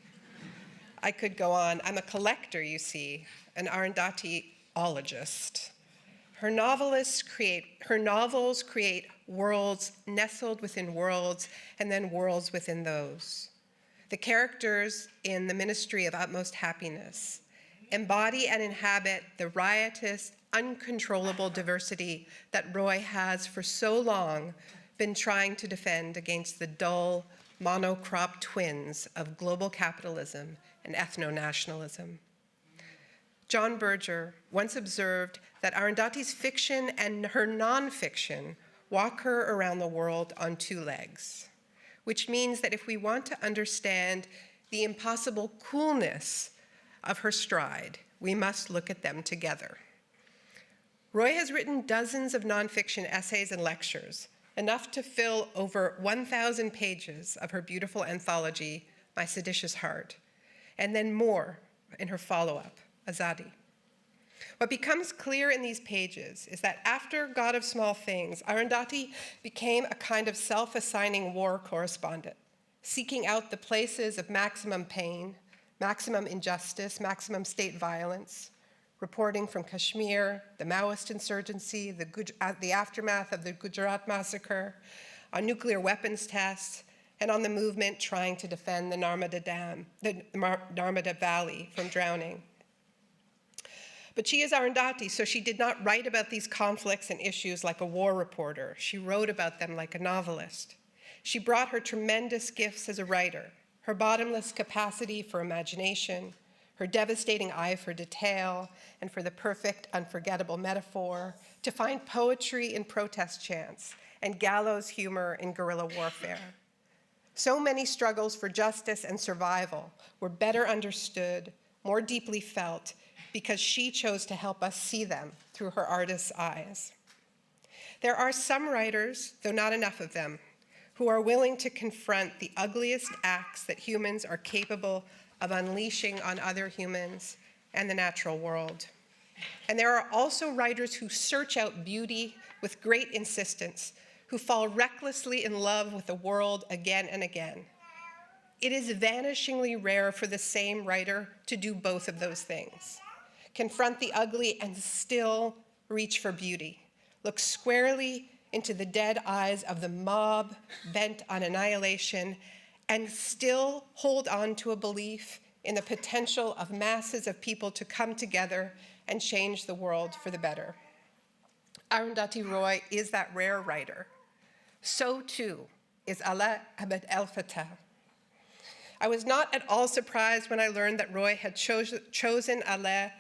I could go on. I'm a collector, you see, an Arundhati-ologist. Her novels create worlds nestled within worlds, and then worlds within those. The characters in The Ministry of Utmost Happiness embody and inhabit the riotous, uncontrollable diversity that Roy has for so long been trying to defend against the dull, monocrop twins of global capitalism and ethno-nationalism. John Berger once observed that Arundhati's fiction and her nonfiction walk her around the world on two legs, which means that if we want to understand the impossible coolness of her stride, we must look at them together. Roy has written dozens of nonfiction essays and lectures, enough to fill over 1,000 pages of her beautiful anthology, My Seditious Heart, and then more in her follow-up, Azadi. What becomes clear in these pages is that after God of Small Things, Arundhati became a kind of self-assigning war correspondent, seeking out the places of maximum pain, maximum injustice, maximum state violence, reporting from Kashmir, the Maoist insurgency, the aftermath of the Gujarat massacre, on nuclear weapons tests, and on the movement trying to defend the Narmada Valley from drowning. But she is Arundhati, so she did not write about these conflicts and issues like a war reporter. She wrote about them like a novelist. She brought her tremendous gifts as a writer, her bottomless capacity for imagination, her devastating eye for detail and for the perfect, unforgettable metaphor, to find poetry in protest chants and gallows humor in guerrilla warfare. So many struggles for justice and survival were better understood, more deeply felt, because she chose to help us see them through her artist's eyes. There are some writers, though not enough of them, who are willing to confront the ugliest acts that humans are capable of unleashing on other humans and the natural world. And there are also writers who search out beauty with great insistence, who fall recklessly in love with the world again and again. It is vanishingly rare for the same writer to do both of those things. Confront the ugly and still reach for beauty. Look squarely into the dead eyes of the mob bent on annihilation and still hold on to a belief in the potential of masses of people to come together and change the world for the better. Arundhati Roy is that rare writer. So too is Alaa Abd el-Fattah. I was not at all surprised when I learned that Roy had chosen Alaa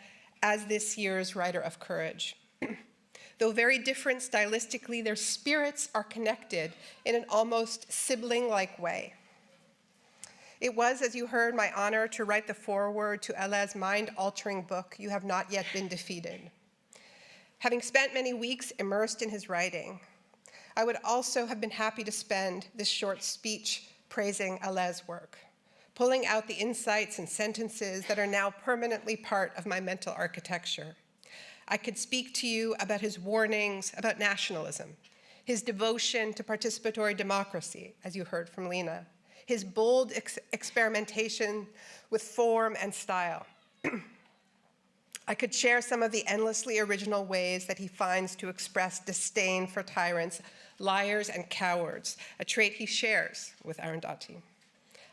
as this year's Writer of Courage. Though very different stylistically, their spirits are connected in an almost sibling-like way. It was, as you heard, my honor to write the foreword to Alaa's mind-altering book, You Have Not Yet Been Defeated. Having spent many weeks immersed in his writing, I would also have been happy to spend this short speech praising Alaa's work, pulling out the insights and sentences that are now permanently part of my mental architecture. I could speak to you about his warnings about nationalism, his devotion to participatory democracy, as you heard from Lena, his bold experimentation with form and style. I could share some of the endlessly original ways that he finds to express disdain for tyrants, liars, and cowards, a trait he shares with Arundhati.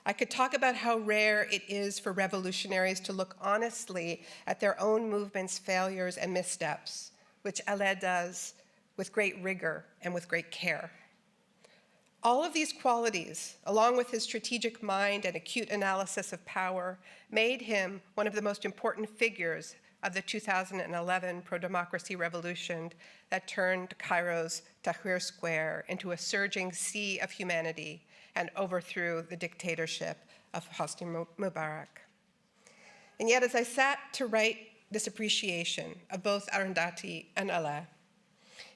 I could talk about how rare it is for revolutionaries to look honestly at their own movement's failures and missteps, which Alaa does with great rigor and with great care. All of these qualities, along with his strategic mind and acute analysis of power, made him one of the most important figures of the 2011 pro-democracy revolution that turned Cairo's Tahrir Square into a surging sea of humanity and overthrew the dictatorship of Hosni Mubarak. And yet, as I sat to write this appreciation of both Arundhati and Alaa,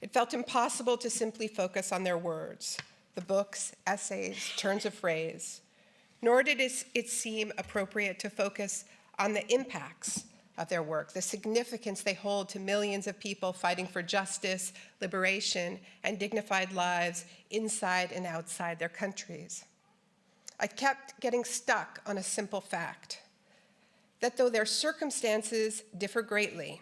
it felt impossible to simply focus on their words, the books, essays, turns of phrase, nor did it seem appropriate to focus on the impacts of their work, the significance they hold to millions of people fighting for justice, liberation, and dignified lives inside and outside their countries. I kept getting stuck on a simple fact, that though their circumstances differ greatly,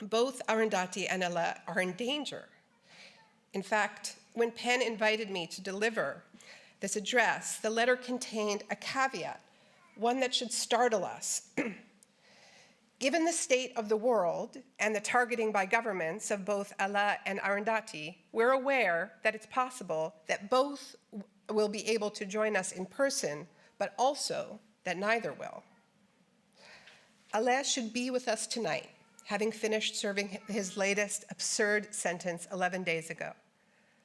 both Arundhati and Alaa are in danger. In fact, when PEN invited me to deliver this address, the letter contained a caveat, one that should startle us. Given the state of the world and the targeting by governments of both Alaa and Arundhati, we're aware that it's possible that both will be able to join us in person, but also that neither will. Alaa should be with us tonight, having finished serving his latest absurd sentence 11 days ago.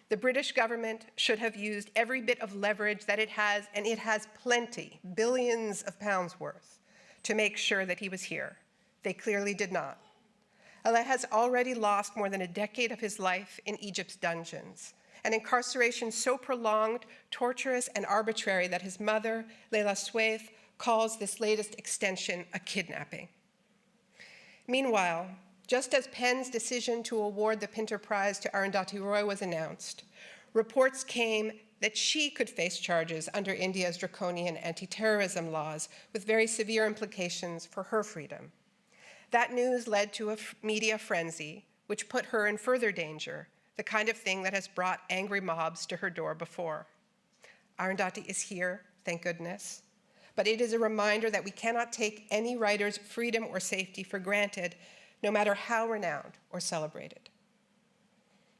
The British government should have used every bit of leverage that it has, and it has plenty, billions of pounds worth, to make sure that he was here. They clearly did not. Alaa has already lost more than a decade of his life in Egypt's dungeons, an incarceration so prolonged, torturous, and arbitrary that his mother, Leila Swaif, calls this latest extension a kidnapping. Meanwhile, just as PEN's decision to award the Pinter Prize to Arundhati Roy was announced, reports came that she could face charges under India's draconian anti-terrorism laws with very severe implications for her freedom. That news led to a media frenzy, which put her in further danger, the kind of thing that has brought angry mobs to her door before. Arundhati is here, thank goodness, but it is a reminder that we cannot take any writer's freedom or safety for granted, no matter how renowned or celebrated.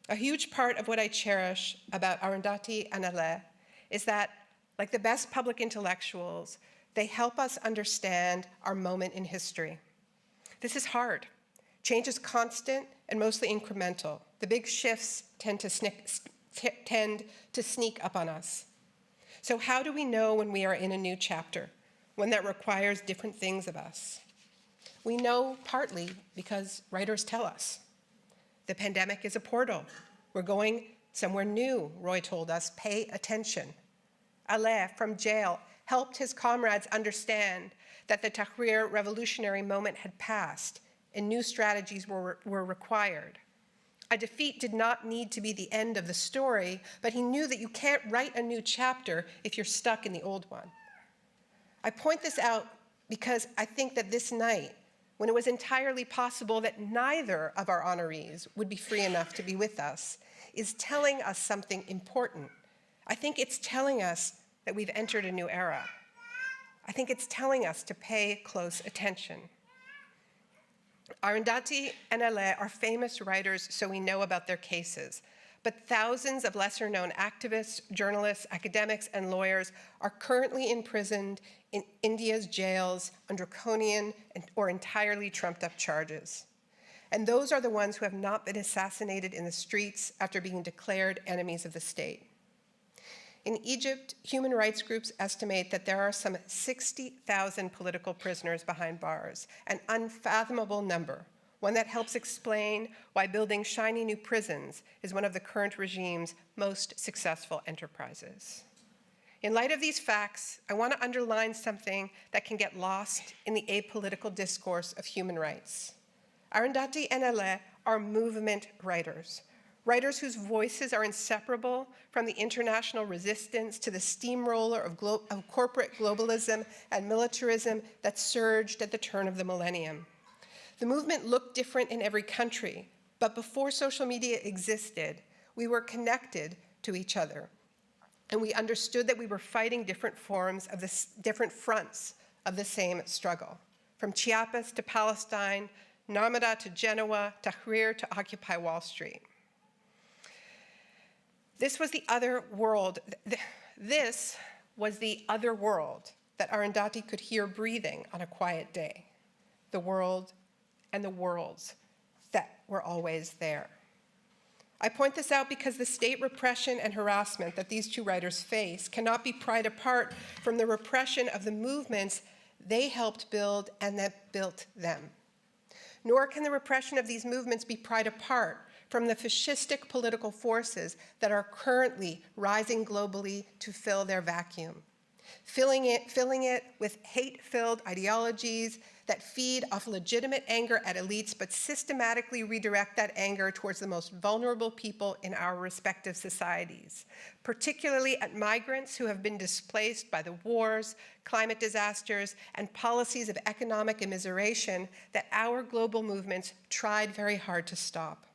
A huge part of what I cherish about Arundhati and Alaa is that Like the best public intellectuals, they help us understand our moment in history. This is hard. Change is constant and mostly incremental. The big shifts tend to sneak up on us. So how do we know when we are in a new chapter, one that requires different things of us? We know partly because writers tell us. The pandemic is a portal. We're going somewhere new, Roy told us. Pay attention. Aleh, from jail, helped his comrades understand that the Tahrir revolutionary moment had passed and new strategies were required. A defeat did not need to be the end of the story, but he knew that you can't write a new chapter if you're stuck in the old one. I point this out because I think that this night, when it was entirely possible that neither of our honorees would be free enough to be with us, is telling us something important. I think it's telling us that we've entered a new era. I think it's telling us to pay close attention. Arundhati and Aleh are famous writers, so we know about their cases. But thousands of lesser-known activists, journalists, academics, and lawyers are currently imprisoned in India's jails on draconian or entirely trumped-up charges. And those are the ones who have not been assassinated in the streets after being declared enemies of the state. In Egypt, human rights groups estimate that there are some 60,000 political prisoners behind bars, an unfathomable number, one that helps explain why building shiny new prisons is one of the current regime's most successful enterprises. In light of these facts, I want to underline something that can get lost in the apolitical discourse of human rights. Arundhati and Aleh are movement writers, writers whose voices are inseparable from the international resistance to the steamroller of corporate globalism and militarism that surged at the turn of the millennium. The movement looked different in every country, but before social media existed, we were connected to each other, and we understood that we were fighting different fronts of the same struggle, from Chiapas to Palestine, Narmada to Genoa, Tahrir to Occupy Wall Street. This was the other world. This was the other world that Arundhati could hear breathing on a quiet day. The world and the worlds that were always there. I point this out because the state repression and harassment that these two writers face cannot be pried apart from the repression of the movements they helped build and that built them. Nor can the repression of these movements be pried apart from the fascistic political forces that are currently rising globally to fill their vacuum, filling it with hate-filled ideologies that feed off legitimate anger at elites but systematically redirect that anger towards the most vulnerable people in our respective societies, particularly at migrants who have been displaced by the wars, climate disasters, and policies of economic immiseration that our global movements tried very hard to stop.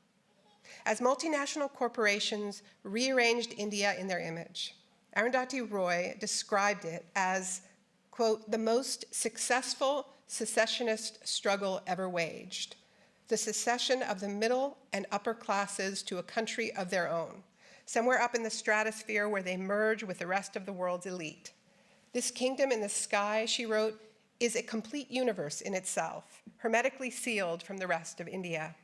As multinational corporations rearranged India in their image, Arundhati Roy described it as, quote, the most successful secessionist struggle ever waged, the secession of the middle and upper classes to a country of their own, somewhere up in the stratosphere where they merge with the rest of the world's elite. This kingdom in the sky, she wrote, is a complete universe in itself, hermetically sealed from the rest of India.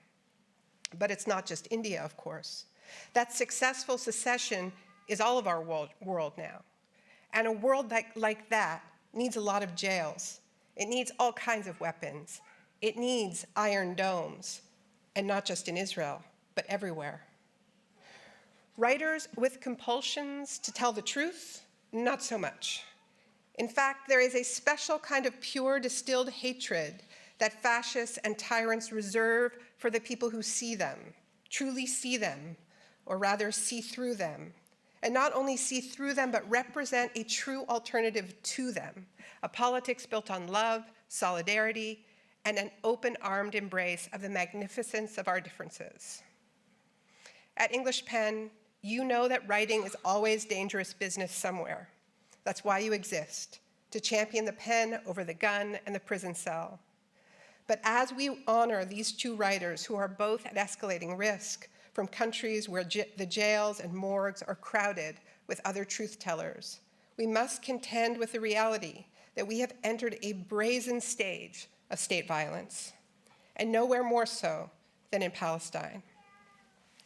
But it's not just India, of course. That successful secession is all of our world now. And a world like that needs a lot of jails. It needs all kinds of weapons. It needs iron domes, and not just in Israel, but everywhere. Writers with compulsions to tell the truth, not so much. In fact, there is a special kind of pure distilled hatred that fascists and tyrants reserve for the people who see them, truly see them, or rather see through them. And not only see through them, but represent a true alternative to them, a politics built on love, solidarity, and an open-armed embrace of the magnificence of our differences. At English Pen, you know that writing is always dangerous business somewhere. That's why you exist, to champion the pen over the gun and the prison cell. But as we honor these two writers who are both at escalating risk from countries where the jails and morgues are crowded with other truth tellers, we must contend with the reality that we have entered a brazen stage of state violence, and nowhere more so than in Palestine.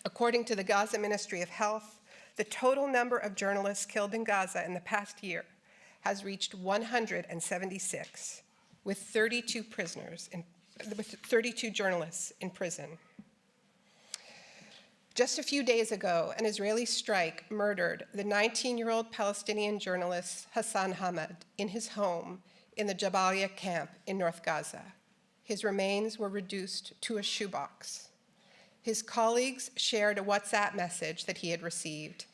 According to the Gaza Ministry of Health, the total number of journalists killed in Gaza in the past year has reached 176, with 32 journalists in prison. Just a few days ago, an Israeli strike murdered the 19-year-old Palestinian journalist Hassan Hamad in his home in the Jabalia camp in North Gaza. His remains were reduced to a shoebox. His colleagues shared a WhatsApp message that he had received.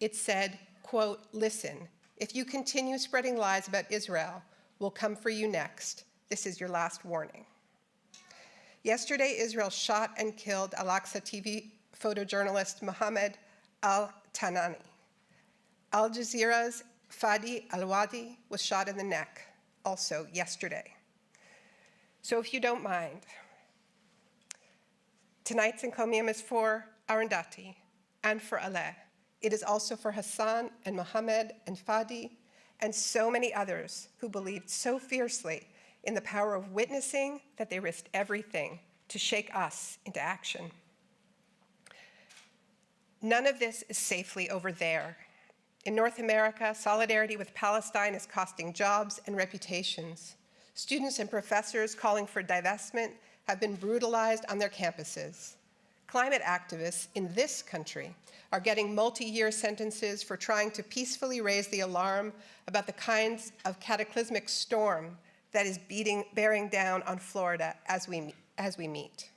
It said, quote, "Listen, if you continue spreading lies about Israel, we'll come for you next. This is your last warning." Yesterday, Israel shot and killed Al-Aqsa TV photojournalist Mohammed Al-Tanani. Al Jazeera's Fadi Al-Wadi was shot in the neck, also yesterday. So if you don't mind, tonight's encomium is for Arundhati and for Aleh. It is also for Hassan and Mohammed and Fadi and so many others who believed so fiercely in the power of witnessing that they risked everything to shake us into action. None of this is safely over there. In North America, solidarity with Palestine is costing jobs and reputations. Students and professors calling for divestment have been brutalized on their campuses. Climate activists in this country are getting multi-year sentences for trying to peacefully raise the alarm about the kinds of cataclysmic storm that is bearing down on Florida as we meet.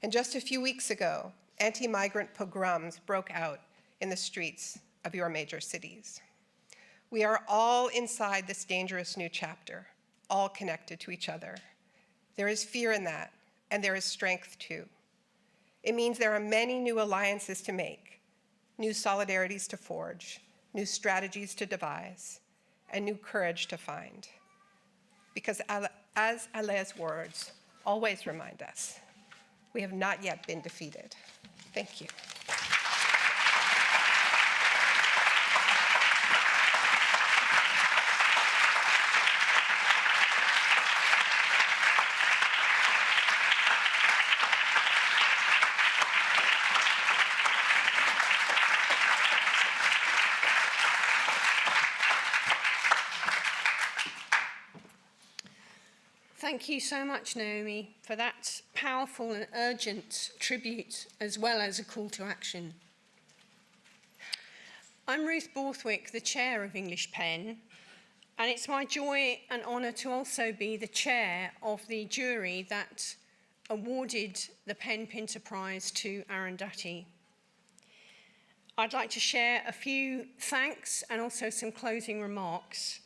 And just a few weeks ago, anti-migrant pogroms broke out in the streets of your major cities. We are all inside this dangerous new chapter, all connected to each other. There is fear in that, and there is strength too. It means there are many new alliances to make, new solidarities to forge, new strategies to devise, and new courage to find. Because as Aleh's words always remind us, we have not yet been defeated. Thank you. Thank you so much, Naomi, for that powerful and urgent tribute, as well as a call to action. I'm Ruth Borthwick, the chair of English PEN, and it's my joy and honour to also be the chair of the jury that awarded the PEN Pinter Prize to Arundhati. I'd like to share a few thanks and also some closing remarks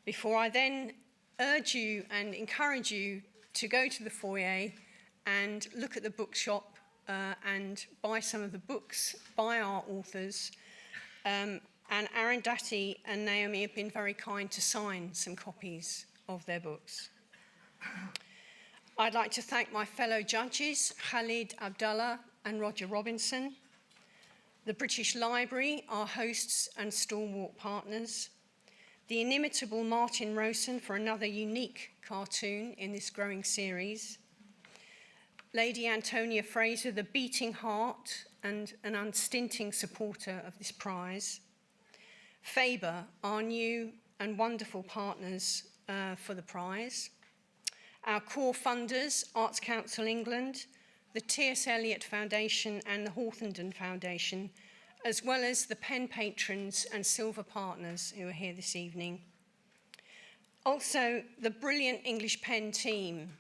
before I then urge you and encourage you to go to the foyer and look at the bookshop and buy some of the books by our authors. And Arundhati and Naomi have been very kind to sign some copies of their books. I'd like to thank my fellow judges, Khalid Abdalla and Roger Robinson, the British Library, our hosts and stalwart partners, the inimitable Martin Rowson for another unique cartoon in this growing series, Lady Antonia Fraser, the beating heart and an unstinting supporter of this prize, Faber, our new and wonderful partners for the prize, our core funders, Arts Council England, the T.S. Eliot Foundation and the Hawthornden Foundation, as well as the PEN patrons and silver partners who are here this evening. Also, the brilliant English PEN team.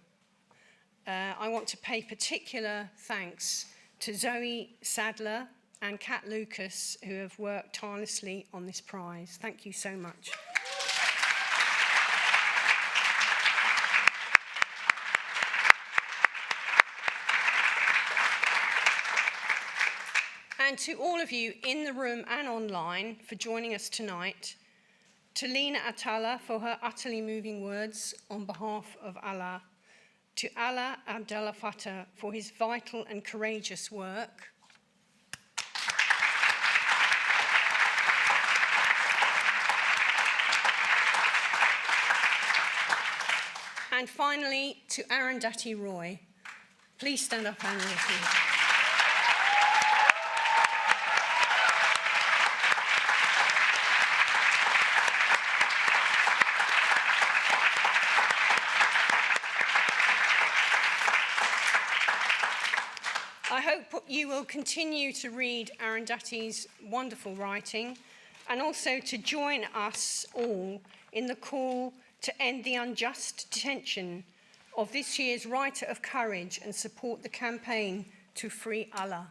I want to pay particular thanks to Zoe Sadler and Kat Lucas, who have worked tirelessly on this prize. Thank you so much. And to all of you in the room and online for joining us tonight, to Lina Atalla for her utterly moving words on behalf of Allah, to Allah Abdalla Fattah for his vital and courageous work, And finally, to Arundhati Roy. Please stand up, Arundhati. I hope you will continue to read Arundhati's wonderful writing and also to join us all in the call to end the unjust detention of this year's Writer of Courage and support the campaign to free Allah.